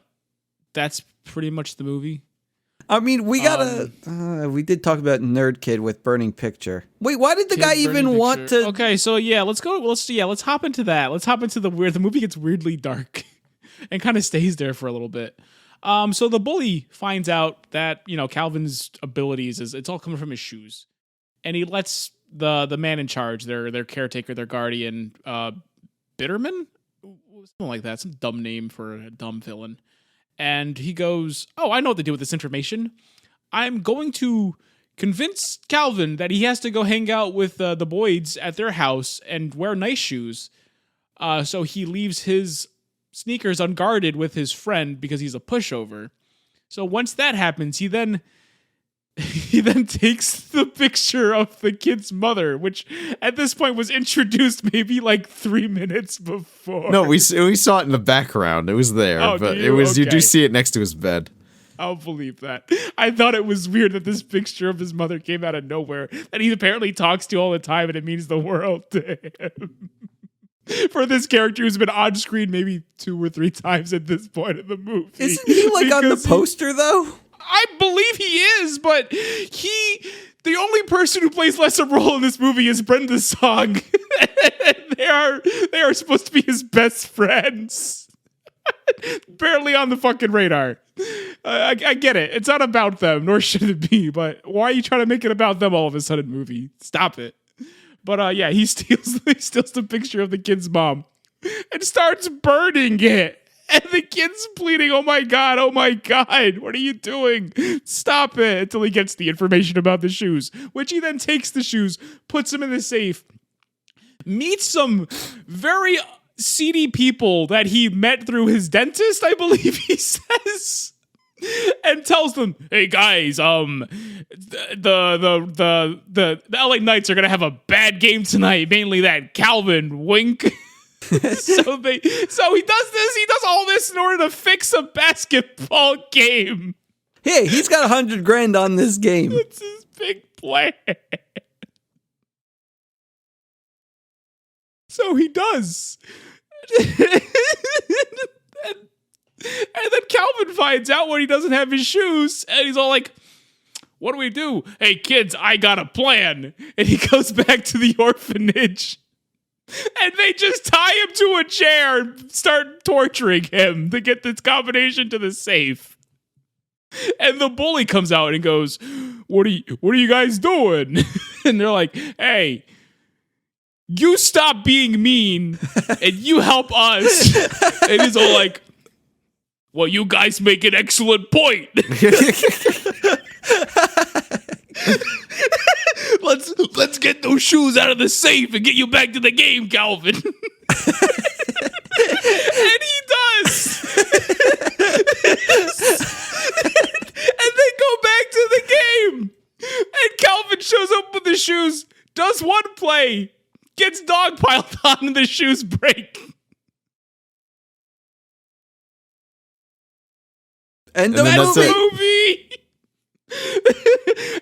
that's pretty much the movie. I mean, we gotta. We did talk about Nerd Kid with Burning Picture. Wait, why did the guy even want to? Okay, so yeah, let's go. Let's hop into that. Let's hop into the movie gets weirdly dark, and kind of stays there for a little bit. So the bully finds out that Calvin's abilities it's all coming from his shoes, and he lets the man in charge, their caretaker, their guardian, Bitterman, something like that, some dumb name for a dumb villain. And he goes, "Oh, I know what to do with this information. I'm going to convince Calvin that he has to go hang out with the Boyds at their house and wear nice shoes. So he leaves his sneakers unguarded with his friend because he's a pushover. So once that happens, he then takes the picture of the kid's mother, which at this point was introduced maybe like 3 minutes before. No, we saw it in the background. It was there, Oh, but do it you? was you do Okay. see it next to his bed. I'll believe that. I thought it was weird that this picture of his mother came out of nowhere, that he apparently talks to all the time, and it means the world to him. For this character who's been on screen maybe 2 or 3 times at this point in the movie. Isn't he like on the Because poster though? I believe he is, but the only person who plays less a role in this movie is Brenda Song. they are supposed to be his best friends. Barely on the fucking radar. I get it. It's not about them, nor should it be, but why are you trying to make it about them all of a sudden, movie? Stop it. But yeah, he steals the picture of the kid's mom and starts burning it. And the kid's pleading, oh my God, what are you doing? Stop it, until he gets the information about the shoes, which he then takes the shoes, puts them in the safe, meets some very seedy people that he met through his dentist, I believe he says, and tells them, hey guys, the LA Knights are gonna have a bad game tonight, mainly that Calvin, wink. So he does all this in order to fix a basketball game. Hey, he's got $100,000 on this game. It's his big plan. So he does. And then Calvin finds out when he doesn't have his shoes, and he's all like, what do we do? Hey kids, I got a plan. And he goes back to the orphanage. And they just tie him to a chair and start torturing him to get this combination to the safe. And the bully comes out and goes, what are you guys doing? And they're like, hey, you stop being mean and you help us. And he's all like, well, you guys make an excellent point. Let's get those shoes out of the safe and get you back to the game, Calvin. And he does. And they go back to the game. And Calvin shows up with the shoes, does one play, gets dogpiled on, and the shoes break. And then that's the it. Movie.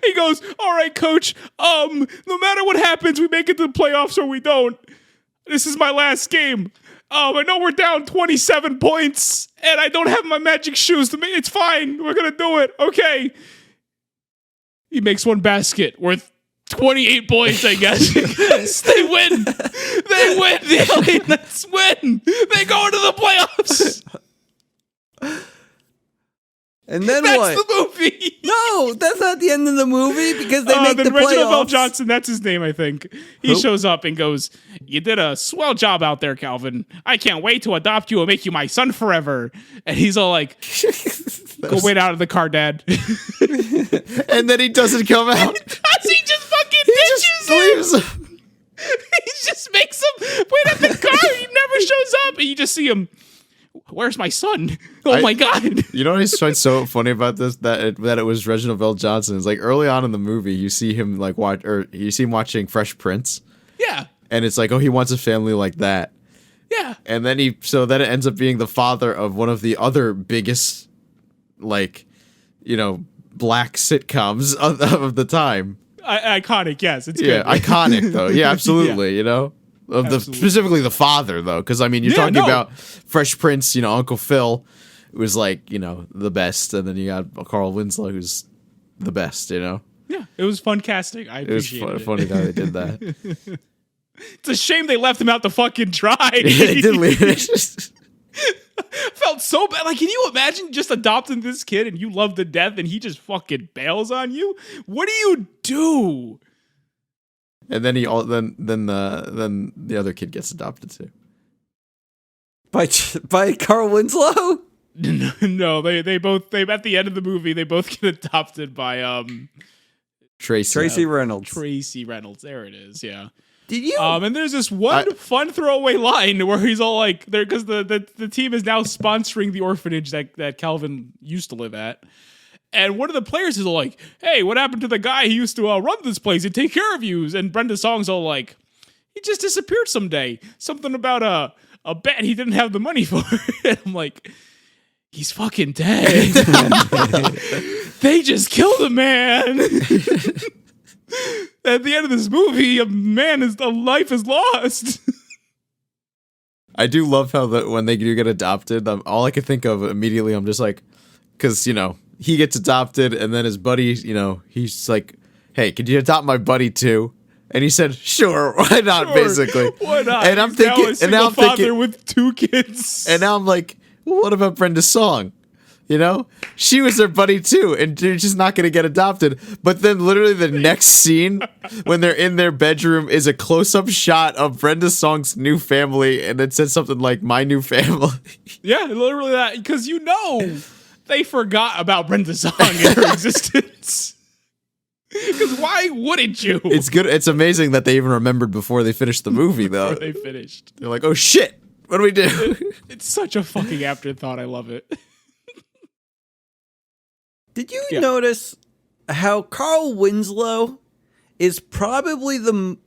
He goes, all right, coach, no matter what happens, we make it to the playoffs or we don't. This is my last game. I know we're down 27 points and I don't have my magic shoes to me. It's fine. We're going to do it. Okay. He makes one basket worth 28 points, I guess. They win. They win. The LA Knights win. They go into the playoffs. And then That's what? the movie. No, that's not the end of the movie because they make then the Reginald Bell playoffs. Johnson, that's his name, I think. He Who? shows up and goes, you did a swell job out there, Calvin. I can't wait to adopt you and make you my son forever. And he's all like, Go wait out of the car, Dad. And then he doesn't come out. He just fucking He ditches just him. leaves him. He just makes him wait at the car. He never shows up. And you just see him. Where's my son? Oh my god! You know what I find so funny about this? That it was Reginald Bell Johnson. It's like early on in the movie, you see him like you see him watching Fresh Prince, Yeah, and it's like, oh, he wants a family like that. yeah. And then then it ends up being the father of one of the other biggest, like, black sitcoms of the time. Iconic, yes. It's Yeah, good. iconic though. Yeah, absolutely. Specifically the father though, because I mean, you're talking about Fresh Prince. Uncle Phil was like the best, and then you got Carl Winslow, who's the best. Yeah, it was fun casting. I appreciate it. Funny how they did that. It's a shame they left him out to fucking dry. They did leave it. Felt so bad. Like, can you imagine just adopting this kid and you love to death and he just fucking bails on you? What do you do? And then then the other kid gets adopted too. By Carl Winslow? No, they both at the end of the movie they both get adopted by Tracy Reynolds. Tracy Reynolds. There it is. Yeah. Did you? And there's this one fun throwaway line where he's all like, there, because the team is now sponsoring the orphanage that Calvin used to live at. And one of the players is all like, hey, what happened to the guy who used to run this place and take care of you? And Brenda Song's all like, he just disappeared someday. Something about a bet he didn't have the money for. And I'm like, he's fucking dead. They just killed a man. At the end of this movie, a life is lost. I do love how when they do get adopted, all I can think of immediately, I'm just like, because he gets adopted, and then his buddy, he's like, hey, could you adopt my buddy too? And he said, sure, why not, basically. Why not? And I'm He's now thinking, a single father with 2 kids. And now I'm like, well, what about Brenda Song? She was their buddy too, and they're just not going to get adopted. But then literally the next scene when they're in their bedroom is a close-up shot of Brenda Song's new family, and it says something like, my new family. Yeah, literally that, because they forgot about Brenda Song and her existence. Because why wouldn't you? It's good. It's amazing that they even remembered before they finished the movie, though. Before they finished. They're like, oh shit, what do we do? It's such a fucking afterthought. I love it. Did you notice how Carl Winslow is probably the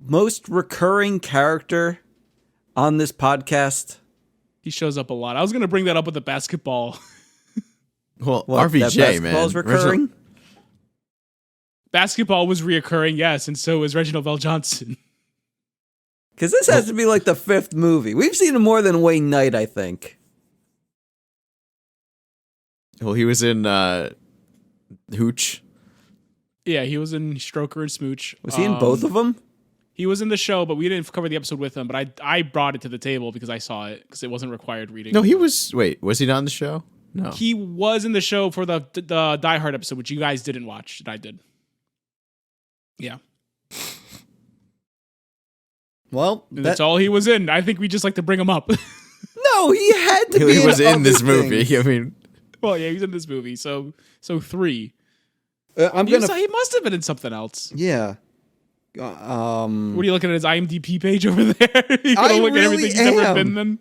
most recurring character on this podcast? He shows up a lot. I was going to bring that up with the basketball. Well, What, that RVJ, man. basketball's recurring? Basketball was reoccurring, yes, and so is Reginald Bell Johnson. Because this has to be like the 5th movie. We've seen him more than Wayne Knight, I think. Well, he was in Hooch. Yeah, he was in Stroker and Smooch. Was he in both of them? He was in the show, but we didn't cover the episode with him. But I brought it to the table because I saw it, because it wasn't required reading. No, he was. Wait, was he not on the show? No. He was in the show for the Die Hard episode, which you guys didn't watch, and I did. Yeah. Well, That's all he was in. I think we just like to bring him up. No, he had to be. He was in this other movie. things. I mean, Well, yeah, he's in this movie, so 3. I'm He gonna. must have been in something else. Yeah. What are you looking at his IMDb page over there? You I gonna look at really everything he's ever am. been then?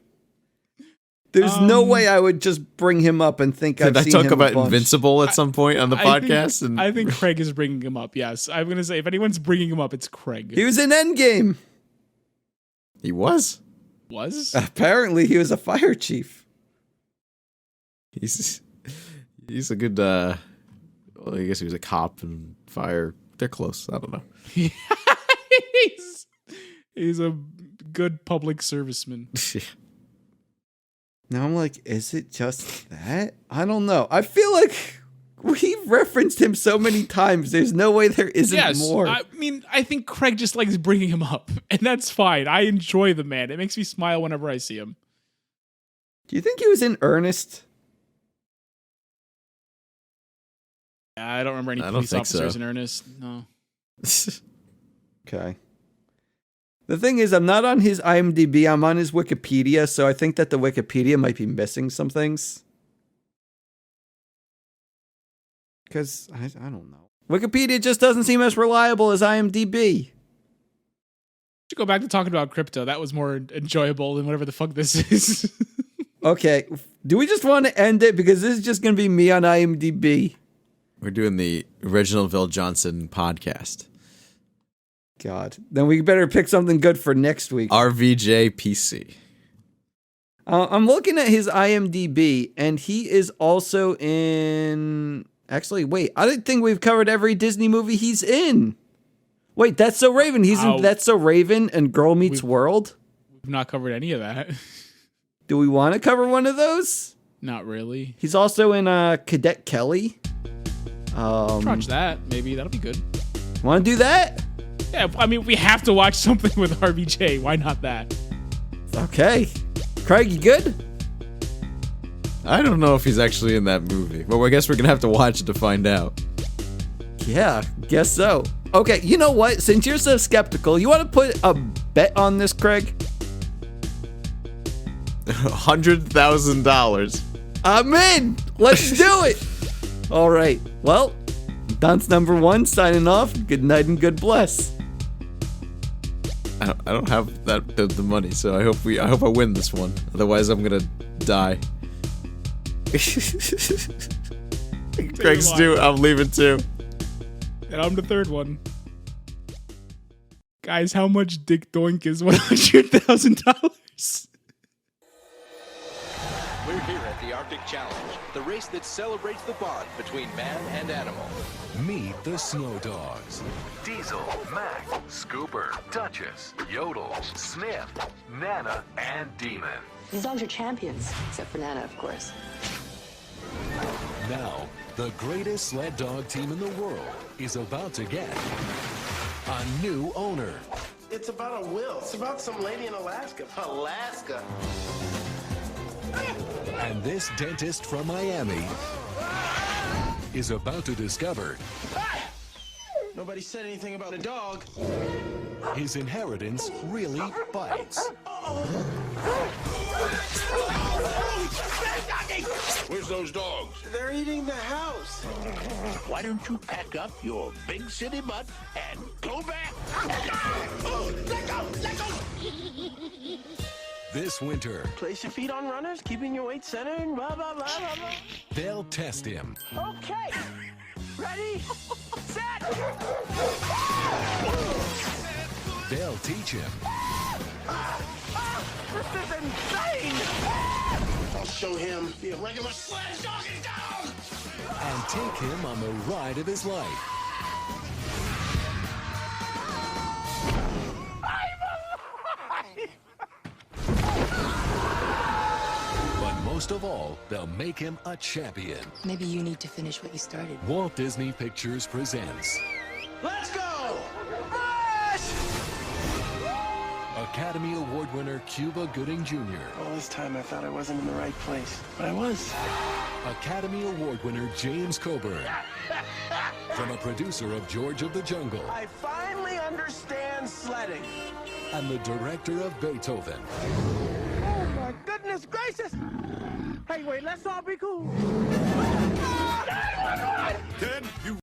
There's no way I would just bring him up and think did I've I seen talk him a about bunch. Invincible at some point on the podcast? I think Craig is bringing him up. Yes, I'm gonna say if anyone's bringing him up, it's Craig. He was in Endgame. He was. Apparently, he was a fire chief. He's a good. Well, I guess he was a cop and fire. They're close. I don't know. he's a good public serviceman. Now I'm like, is it just that? I don't know. I feel like we've referenced him so many times. There's no way there isn't more. I mean, I think Craig just likes bringing him up, and that's fine. I enjoy the man. It makes me smile whenever I see him. Do you think he was in Ernest? I don't remember any I don't police think officers so. in Ernest. No. Okay. The thing is, I'm not on his IMDb. I'm on his Wikipedia, so I think that the Wikipedia might be missing some things. Because I don't know. Wikipedia just doesn't seem as reliable as IMDb. To go back to talking about crypto, that was more enjoyable than whatever the fuck this is. Okay, do we just want to end it? Because this is just going to be me on IMDb. We're doing the Reginald Vell Johnson podcast. God. Then we better pick something good for next week. RVJ PC. I'm looking at his IMDb, and he is also in... Actually, wait. I didn't think we've covered every Disney movie he's in. Wait, That's So Raven. He's in That's So Raven and Girl Meets World? We've not covered any of that. Do we want to cover one of those? Not really. He's also in Cadet Kelly. Watch that. Maybe that'll be good. Want to do that? Yeah, I mean, we have to watch something with RBJ. Why not that? Okay. Craig, you good? I don't know if he's actually in that movie, but I guess we're gonna have to watch it to find out. Yeah, guess so. Okay, you know what? Since you're so skeptical, you want to put a bet on this, Craig? $100,000. I'm in! Let's do it! All right. Well, Dunce number 1 signing off. Good night and good bless. I don't have the money, so I hope I win this one. Otherwise, I'm gonna die. Craig's due. I'm leaving too. And I'm the third one. Guys, how much Dick Doink is $100,000? We're here at the Arctic Challenge, the race that celebrates the bond between man and animal. Meet the Snow Dogs. Diesel, Mac, Scooper, Duchess, Yodel, Sniff, Nana, and Demon. These dogs are champions, except for Nana, of course. Now, the greatest sled dog team in the world is about to get a new owner. It's about a will. It's about some lady in Alaska. Alaska? And this dentist from Miami is about to discover Nobody said anything about a dog. his inheritance really bites. Where's those dogs? They're eating the house. Why don't you pack up your big city butt and go back? Let go! Let go! This winter, Place your feet on runners, keeping your weight centered, and blah, blah, blah, blah, blah. they'll test him. Okay. Ready? Set! They'll teach him. This is insane! I'll show him the regular sledge doggy dog! And take him on the ride of his life. But most of all, they'll make him a champion. Maybe you need to finish what you started. Walt Disney Pictures presents Let's go! Academy Award winner Cuba Gooding Jr., All this time I thought I wasn't in the right place, but I was. Academy Award winner James Coburn, from a producer of George of the Jungle, I finally understand sledding. and the director of Beethoven. Oh my goodness gracious! Hey, wait, let's all be cool. Ted, you